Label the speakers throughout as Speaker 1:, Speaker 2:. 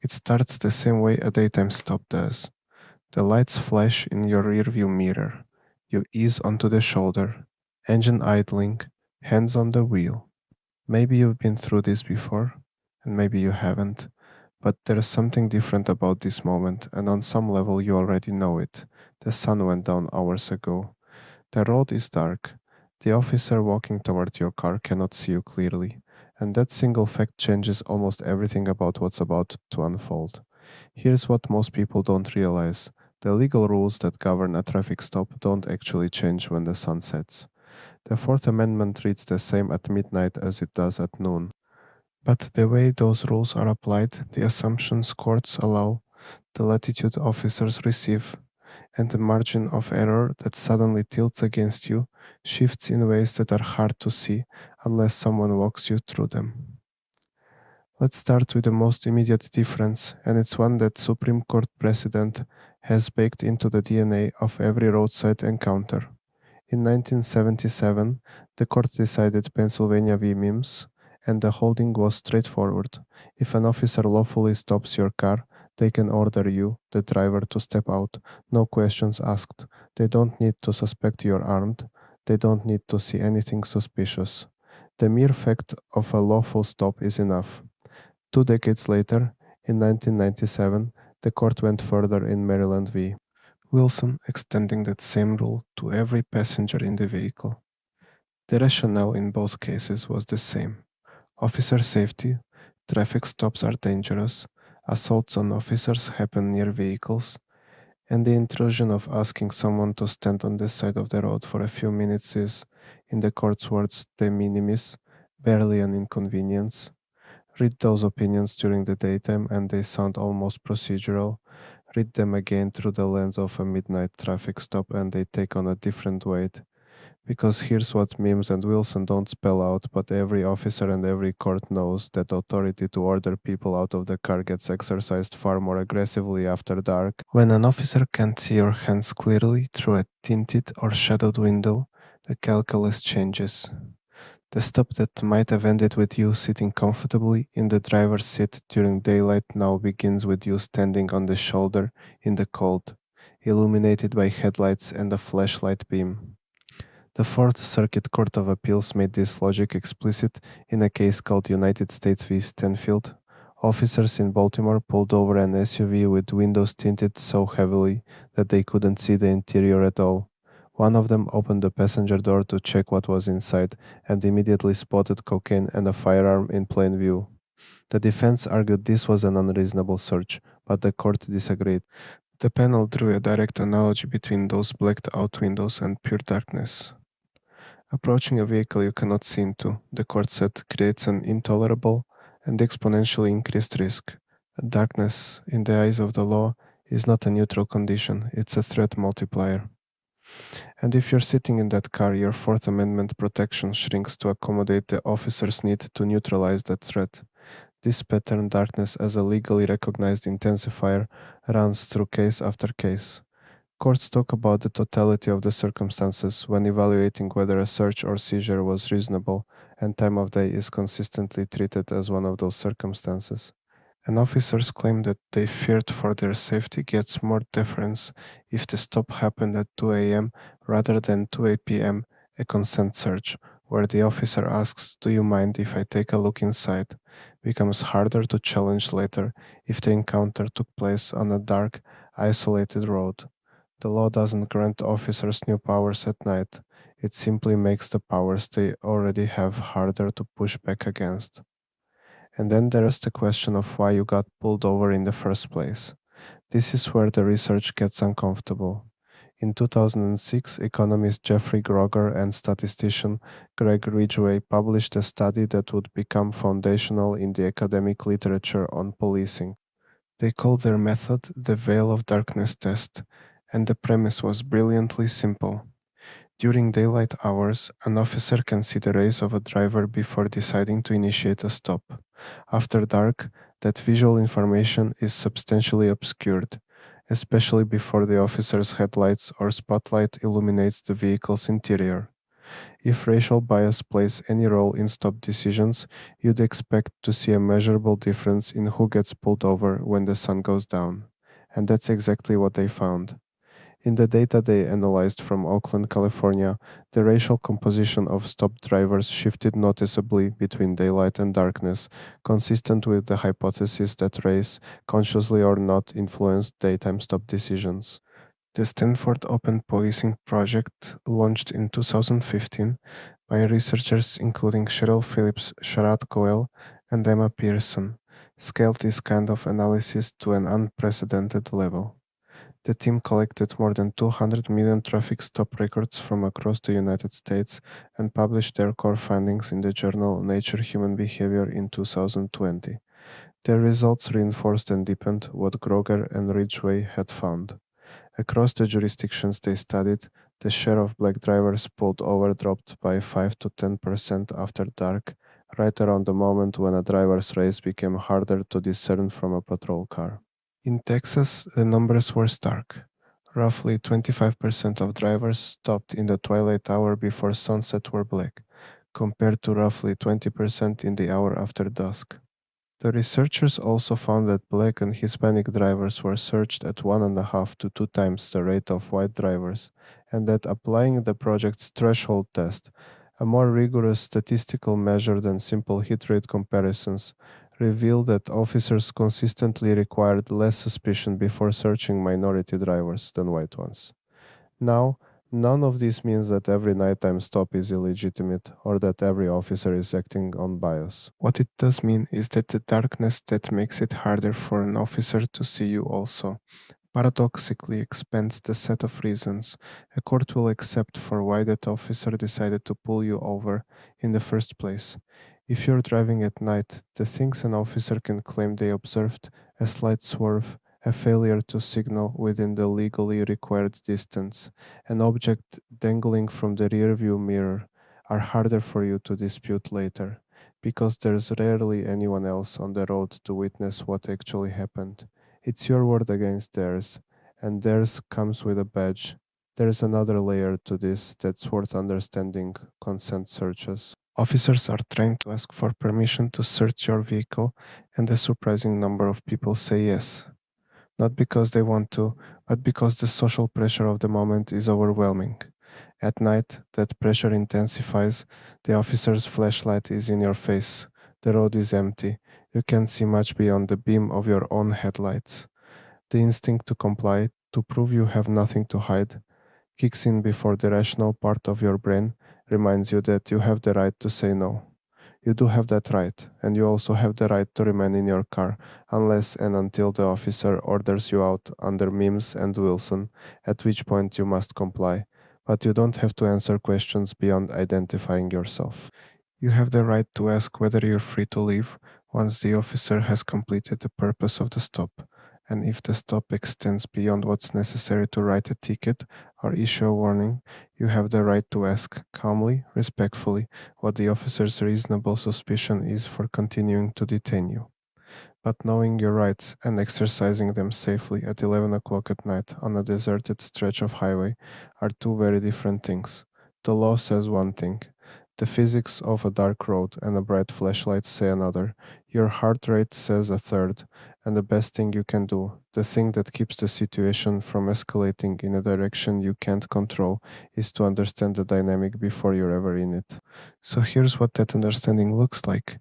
Speaker 1: It starts the same way a daytime stop does. The lights flash in your rearview mirror. You ease onto the shoulder, engine idling, hands on the wheel. Maybe you've been through this before, and maybe you haven't, but there's something different about this moment, and on some level you already know it. The sun went down hours ago. The road is dark. The officer walking toward your car cannot see you clearly, and that single fact changes almost everything about what's about to unfold. Here's what most people don't realize: the legal rules that govern a traffic stop don't actually change when the sun sets. The Fourth Amendment reads the same at midnight as it does at noon. But the way those rules are applied, the assumptions courts allow, the latitude officers receive, and the margin of error that suddenly tilts against you shifts in ways that are hard to see unless someone walks you through them. Let's start with the most immediate difference, and it's one that Supreme Court precedent has baked into the DNA of every roadside encounter. In 1977, the court decided Pennsylvania v. Mimms, and the holding was straightforward. If an officer lawfully stops your car, they can order you, the driver, to step out. No questions asked. They don't need to suspect you're armed. They don't need to see anything suspicious. The mere fact of a lawful stop is enough. 2 decades later, in 1997, the court went further in Maryland v. Wilson, extending that same rule to every passenger in the vehicle. The rationale in both cases was the same: officer safety, traffic stops are dangerous, assaults on officers happen near vehicles, and the intrusion of asking someone to stand on the side of the road for a few minutes is, in the court's words, de minimis, barely an inconvenience. Read those opinions during the daytime and they sound almost procedural. Read them again through the lens of a midnight traffic stop and they take on a different weight. Because here's what Mimms and Wilson don't spell out, but every officer and every court knows: that authority to order people out of the car gets exercised far more aggressively after dark. When an officer can't see your hands clearly through a tinted or shadowed window, the calculus changes. The stop that might have ended with you sitting comfortably in the driver's seat during daylight now begins with you standing on the shoulder in the cold, illuminated by headlights and a flashlight beam. The Fourth Circuit Court of Appeals made this logic explicit in a case called United States v. Stanfield. Officers in Baltimore pulled over an SUV with windows tinted so heavily that they couldn't see the interior at all. One of them opened the passenger door to check what was inside and immediately spotted cocaine and a firearm in plain view. The defense argued this was an unreasonable search, but the court disagreed. The panel drew a direct analogy between those blacked out windows and pure darkness. Approaching a vehicle you cannot see into, the court said, creates an intolerable and exponentially increased risk. Darkness, in the eyes of the law, is not a neutral condition, it's a threat multiplier. And if you're sitting in that car, your Fourth Amendment protection shrinks to accommodate the officer's need to neutralize that threat. This pattern, darkness as a legally recognized intensifier, runs through case after case. Courts talk about the totality of the circumstances when evaluating whether a search or seizure was reasonable, and time of day is consistently treated as one of those circumstances. And officers claim that they feared for their safety gets more deference if the stop happened at 2 a.m. rather than 2 p.m., a consent search, where the officer asks, "Do you mind if I take a look inside?" becomes harder to challenge later if the encounter took place on a dark, isolated road. The law doesn't grant officers new powers at night, it simply makes the powers they already have harder to push back against. And then there's the question of why you got pulled over in the first place. This is where the research gets uncomfortable. In 2006, economist Jeffrey Grogger and statistician Greg Ridgeway published a study that would become foundational in the academic literature on policing. They called their method the Veil of Darkness test, and the premise was brilliantly simple. During daylight hours, an officer can see the rays of a driver before deciding to initiate a stop. After dark, that visual information is substantially obscured, especially before the officer's headlights or spotlight illuminates the vehicle's interior. If racial bias plays any role in stop decisions, you'd expect to see a measurable difference in who gets pulled over when the sun goes down. And that's exactly what they found. In the data they analyzed from Oakland, California, the racial composition of stopped drivers shifted noticeably between daylight and darkness, consistent with the hypothesis that race, consciously or not, influenced daytime stop decisions. The Stanford Open Policing Project, launched in 2015 by researchers including Cheryl Phillips, Sharad Goel, and Emma Pearson, scaled this kind of analysis to an unprecedented level. The team collected more than 200 million traffic stop records from across the United States and published their core findings in the journal Nature Human Behavior in 2020. Their results reinforced and deepened what Grogger and Ridgeway had found. Across the jurisdictions they studied, the share of black drivers pulled over dropped by 5 to 10% after dark, right around the moment when a driver's race became harder to discern from a patrol car. In Texas, the numbers were stark. Roughly 25% of drivers stopped in the twilight hour before sunset were black, compared to roughly 20% in the hour after dusk. The researchers also found that black and Hispanic drivers were searched at 1.5 to 2 times the rate of white drivers, and that applying the project's threshold test, a more rigorous statistical measure than simple hit rate comparisons, revealed that officers consistently required less suspicion before searching minority drivers than white ones. Now, none of this means that every nighttime stop is illegitimate or that every officer is acting on bias. What it does mean is that the darkness that makes it harder for an officer to see you also paradoxically expands the set of reasons a court will accept for why that officer decided to pull you over in the first place. If you're driving at night, the things an officer can claim they observed, a slight swerve, a failure to signal within the legally required distance, an object dangling from the rearview mirror, are harder for you to dispute later, because there's rarely anyone else on the road to witness what actually happened. It's your word against theirs, and theirs comes with a badge. There's another layer to this that's worth understanding: consent searches. Officers are trained to ask for permission to search your vehicle, and a surprising number of people say yes. Not because they want to, but because the social pressure of the moment is overwhelming. At night, that pressure intensifies. The officer's flashlight is in your face. The road is empty. You can't see much beyond the beam of your own headlights. The instinct to comply, to prove you have nothing to hide, kicks in before the rational part of your brain reminds you that you have the right to say no. You do have that right, and you also have the right to remain in your car unless and until the officer orders you out under Mimms and Wilson, at which point you must comply. But you don't have to answer questions beyond identifying yourself. You have the right to ask whether you're free to leave once the officer has completed the purpose of the stop, and if the stop extends beyond what's necessary to write a ticket or issue a warning, you have the right to ask calmly, respectfully, what the officer's reasonable suspicion is for continuing to detain you. But knowing your rights and exercising them safely at 11 o'clock at night on a deserted stretch of highway are two very different things. The law says one thing. The physics of a dark road and a bright flashlight say another. Your heart rate says a third. And the best thing you can do, the thing that keeps the situation from escalating in a direction you can't control, is to understand the dynamic before you're ever in it. So here's what that understanding looks like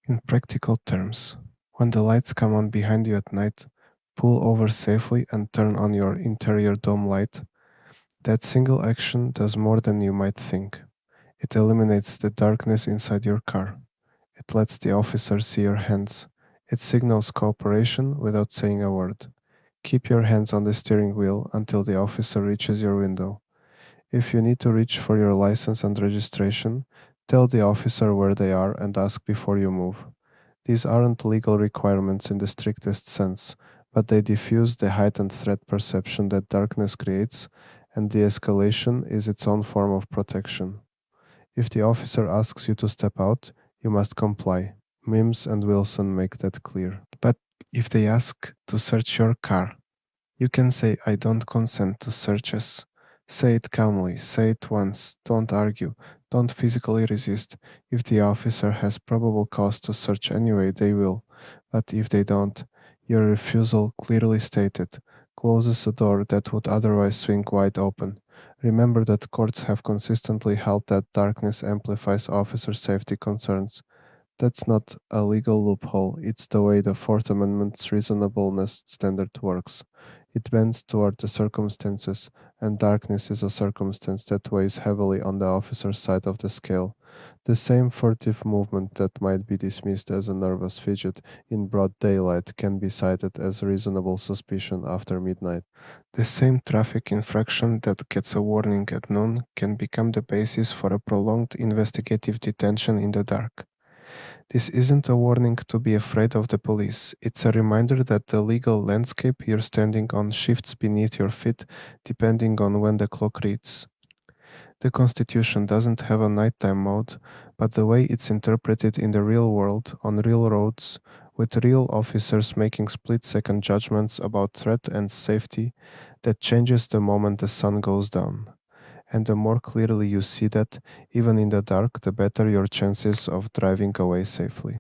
Speaker 1: in practical terms. When the lights come on behind you at night, pull over safely and turn on your interior dome light. That single action does more than you might think. It eliminates the darkness inside your car. It lets the officer see your hands. It signals cooperation without saying a word. Keep your hands on the steering wheel until the officer reaches your window. If you need to reach for your license and registration, tell the officer where they are and ask before you move. These aren't legal requirements in the strictest sense, but they diffuse the heightened threat perception that darkness creates, and de escalation is its own form of protection. If the officer asks you to step out, you must comply. Mimms and Wilson make that clear. But if they ask to search your car, you can say, I don't consent to searches. Say it calmly, say it once, don't argue, Don't physically resist. If the officer has probable cause to search anyway, they will. But if they don't, your refusal, clearly stated, closes a door that would otherwise swing wide open. Remember that courts have consistently held that darkness amplifies officer safety concerns. That's not a legal loophole, it's the way the Fourth Amendment's reasonableness standard works. It bends toward the circumstances, and darkness is a circumstance that weighs heavily on the officer's side of the scale. The same furtive movement that might be dismissed as a nervous fidget in broad daylight can be cited as reasonable suspicion after midnight. The same traffic infraction that gets a warning at noon can become the basis for a prolonged investigative detention in the dark. This isn't a warning to be afraid of the police. It's a reminder that the legal landscape you're standing on shifts beneath your feet depending on when the clock reads. The Constitution doesn't have a nighttime mode, but the way it's interpreted in the real world, on real roads, with real officers making split-second judgments about threat and safety, that changes the moment the sun goes down. And the more clearly you see that, even in the dark, the better your chances of driving away safely.